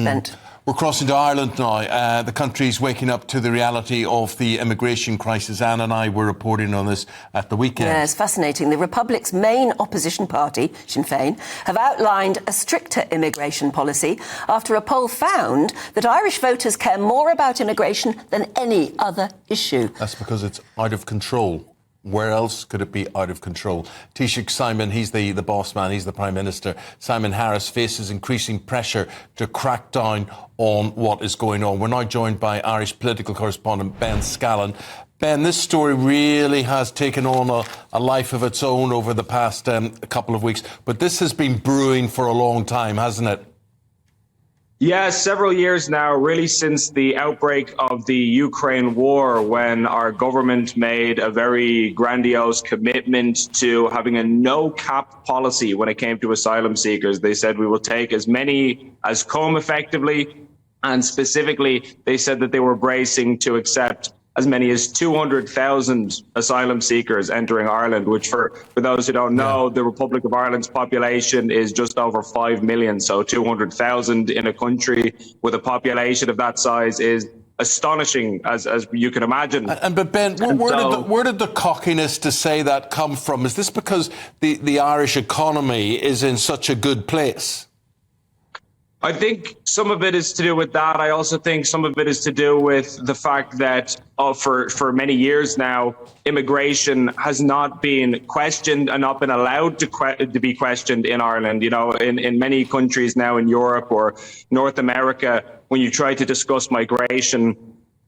spent. We're crossing to Ireland now. The country's waking up to the reality of the immigration crisis. Anne and I were reporting on this at the weekend. Yeah, it's fascinating. The Republic's main opposition party, Sinn Féin, have outlined a stricter immigration policy after a poll found that Irish voters care more about immigration than any other issue. That's because it's out of control. Where else could it be out of control? Taoiseach Simon, he's the boss man, he's the Prime Minister. Simon Harris faces increasing pressure to crack down on what is going on. We're now joined by Irish political correspondent Ben Scallan. Ben, this story really has taken on a life of its own over the past couple of weeks, but this has been brewing for a long time, hasn't it? Yeah, several years now, really since the outbreak of the Ukraine war, when our government made a very grandiose commitment to having a no-cap policy when it came to asylum seekers. They said we will take as many as come effectively, and specifically they said that they were bracing to accept as many as 200,000 asylum seekers entering Ireland, which for those who don't know, the Republic of Ireland's population is just over 5 million. So 200,000 in a country with a population of that size is astonishing, as you can imagine. But Ben, where did the cockiness to say that come from? Is this because the Irish economy is in such a good place? I think some of it is to do with that. I also think some of it is to do with the fact that for many years now, immigration has not been questioned and not been allowed to be questioned in Ireland. You know, in many countries now in Europe or North America, when you try to discuss migration,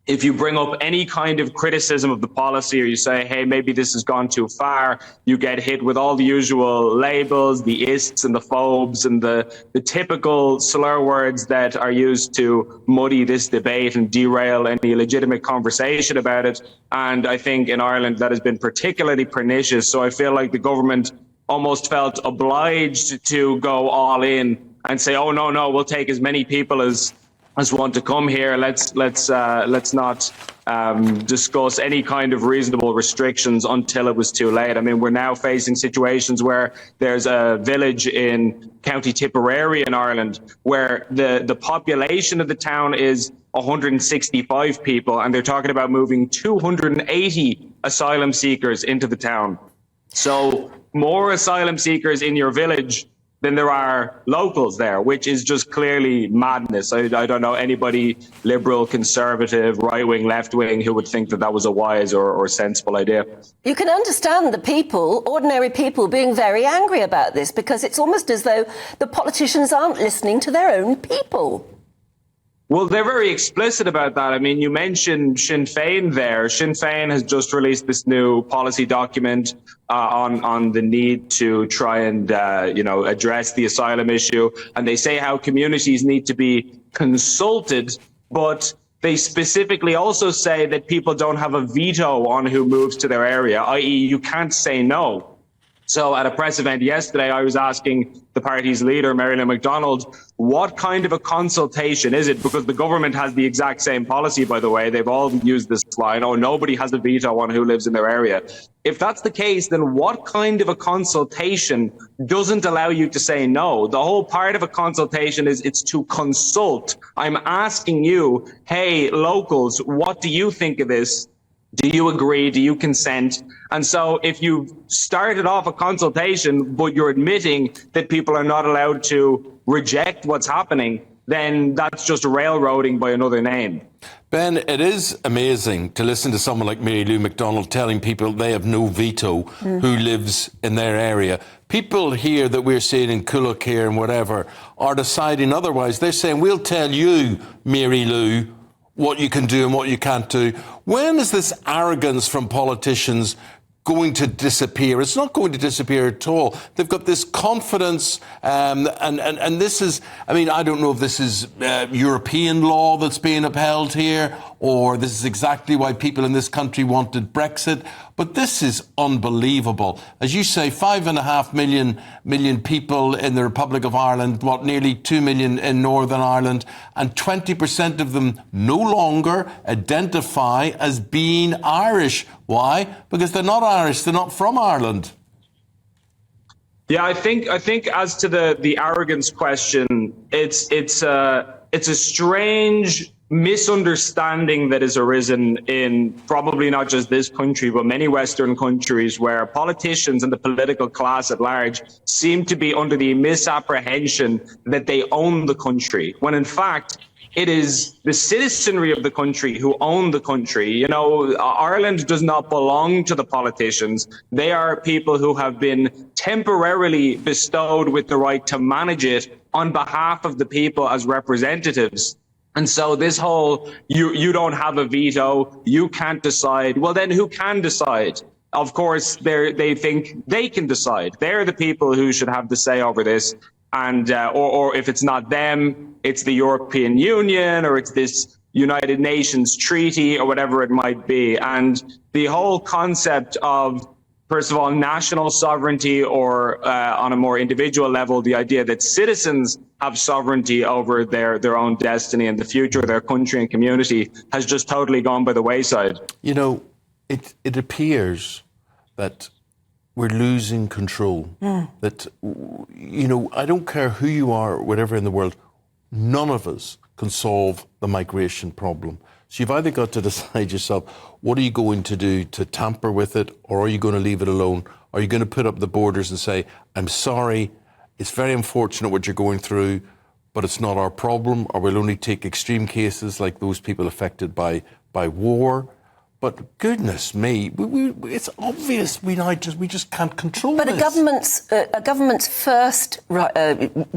if you bring up any kind of criticism of the policy, or you say, hey, maybe this has gone too far, you get hit with all the usual labels, the ists and the phobes and the typical slur words that are used to muddy this debate and derail any legitimate conversation about it. And I think in Ireland that has been particularly pernicious. So I feel like the government almost felt obliged to go all in and say, oh, no, we'll take as many people as want to come here. Let's not discuss any kind of reasonable restrictions until it was too late. I mean, we're now facing situations where there's a village in County Tipperary in Ireland where the population of the town is 165 people, and they're talking about moving 280 asylum seekers into the town. So more asylum seekers in your village than there are locals there, which is just clearly madness. I don't know anybody, liberal, conservative, right-wing, left-wing, who would think that that was a wise or sensible idea. You can understand the people, ordinary people, being very angry about this, because it's almost as though the politicians aren't listening to their own people. Well, they're very explicit about that. I mean, you mentioned Sinn Féin there. Sinn Féin has just released this new policy document on the need to try and, address the asylum issue. And they say how communities need to be consulted, but they specifically also say that people don't have a veto on who moves to their area, i.e. you can't say no. So at a press event yesterday, I was asking the party's leader, Marilyn McDonald, what kind of a consultation is it? Because the government has the exact same policy, by the way. They've all used this line, oh, nobody has a veto on who lives in their area. If that's the case, then what kind of a consultation doesn't allow you to say no? The whole part of a consultation is it's to consult. I'm asking you, hey, locals, what do you think of this? Do you agree? Do you consent? And so if you've started off a consultation, but you're admitting that people are not allowed to reject what's happening, then that's just railroading by another name. Ben, it is amazing to listen to someone like Mary Lou McDonald telling people they have no veto who lives in their area. People here that we're seeing in Coolock here and whatever are deciding otherwise. They're saying, we'll tell you, Mary Lou, what you can do and what you can't do. When is this arrogance from politicians going to disappear? It's not going to disappear at all. They've got this confidence, and this is, I mean, I don't know if this is European law that's being upheld here, or this is exactly why people in this country wanted Brexit, but this is unbelievable. As you say, 5.5 million people in the Republic of Ireland, nearly 2 million in Northern Ireland, and 20% of them no longer identify as being Irish. Why? Because they're not Irish, they're not from Ireland. Yeah, I think as to the arrogance question, it's it's a strange misunderstanding that has arisen in probably not just this country, but many Western countries, where politicians and the political class at large seem to be under the misapprehension that they own the country, when in fact, it is the citizenry of the country who own the country. You know, Ireland does not belong to the politicians. They are people who have been temporarily bestowed with the right to manage it on behalf of the people as representatives. And so this whole, you don't have a veto, you can't decide. Well, then who can decide? Of course, they think they can decide. They're the people who should have the say over this. And or if it's not them, it's the European Union, or it's this United Nations treaty, or whatever it might be. And the whole concept of, first of all, national sovereignty, or on a more individual level, the idea that citizens have sovereignty over their own destiny and the future of their country and community, has just totally gone by the wayside. You know, it appears that we're losing control. That, you know, I don't care who you are or whatever in the world, none of us can solve the migration problem. So you've either got to decide yourself, what are you going to do to tamper with it, or are you going to leave it alone? Are you going to put up the borders and say, I'm sorry, it's very unfortunate what you're going through, but it's not our problem, or we'll only take extreme cases like those people affected by war? But goodness me, it's obvious we just can't control this. But a government's first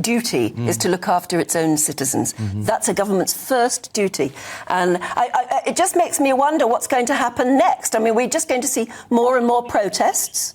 duty is to look after its own citizens. That's a government's first duty. And it just makes me wonder what's going to happen next. I mean, we're just going to see more and more protests.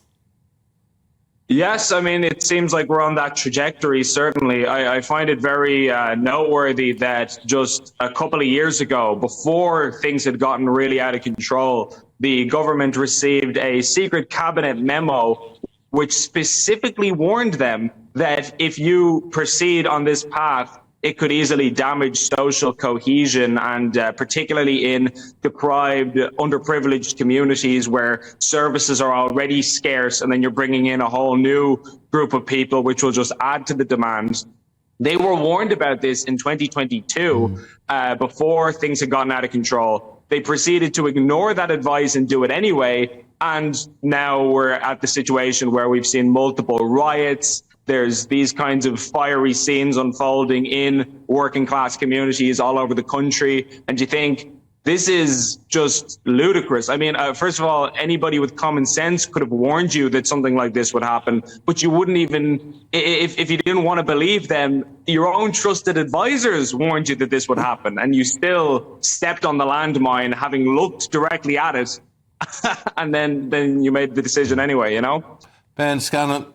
Yes, I mean, it seems like we're on that trajectory, certainly. I find it very noteworthy that just a couple of years ago, before things had gotten really out of control, the government received a secret cabinet memo which specifically warned them that if you proceed on this path, it could easily damage social cohesion, and particularly in deprived, underprivileged communities where services are already scarce, and then you're bringing in a whole new group of people, which will just add to the demand. They were warned about this in 2022, before things had gotten out of control. They proceeded to ignore that advice and do it anyway, and now we're at the situation where we've seen multiple riots. There's these kinds of fiery scenes unfolding in working class communities all over the country. And you think, this is just ludicrous. I mean, first of all, anybody with common sense could have warned you that something like this would happen, but you wouldn't even, if you didn't want to believe them, your own trusted advisors warned you that this would happen, and you still stepped on the landmine having looked directly at it, and then you made the decision anyway, you know? Ben Scallan,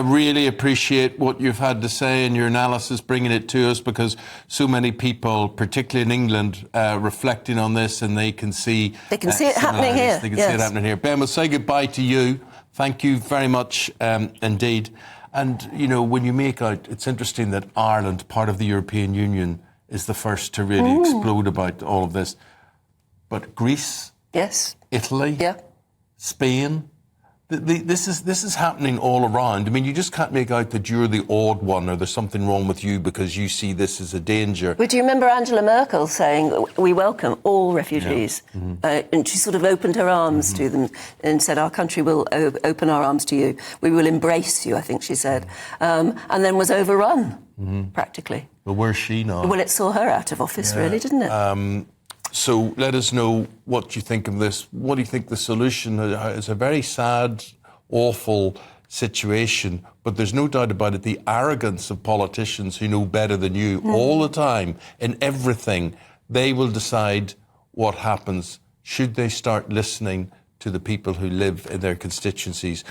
really appreciate what you've had to say and your analysis, bringing it to us, because so many people, particularly in England, reflecting on this, and they can see it happening here. They can see it happening here. Ben, we'll say goodbye to you. Thank you very much indeed. And, you know, when you make out, it's interesting that Ireland, part of the European Union, is the first to really explode about all of this. But Greece, Italy, Spain, this is happening all around. I mean, you just can't make out that you're the odd one, or there's something wrong with you because you see this as a danger. But do you remember Angela Merkel saying, we welcome all refugees? And she sort of opened her arms to them and said, our country will open our arms to you. We will embrace you, I think she said. And then was overrun, practically. But where's she now? Well, it saw her out of office, really, didn't it? So let us know what you think of this. What do you think the solution is? It's a very sad, awful situation, but there's no doubt about it. The arrogance of politicians who know better than you all the time in everything, they will decide what happens. Should they start listening to the people who live in their constituencies?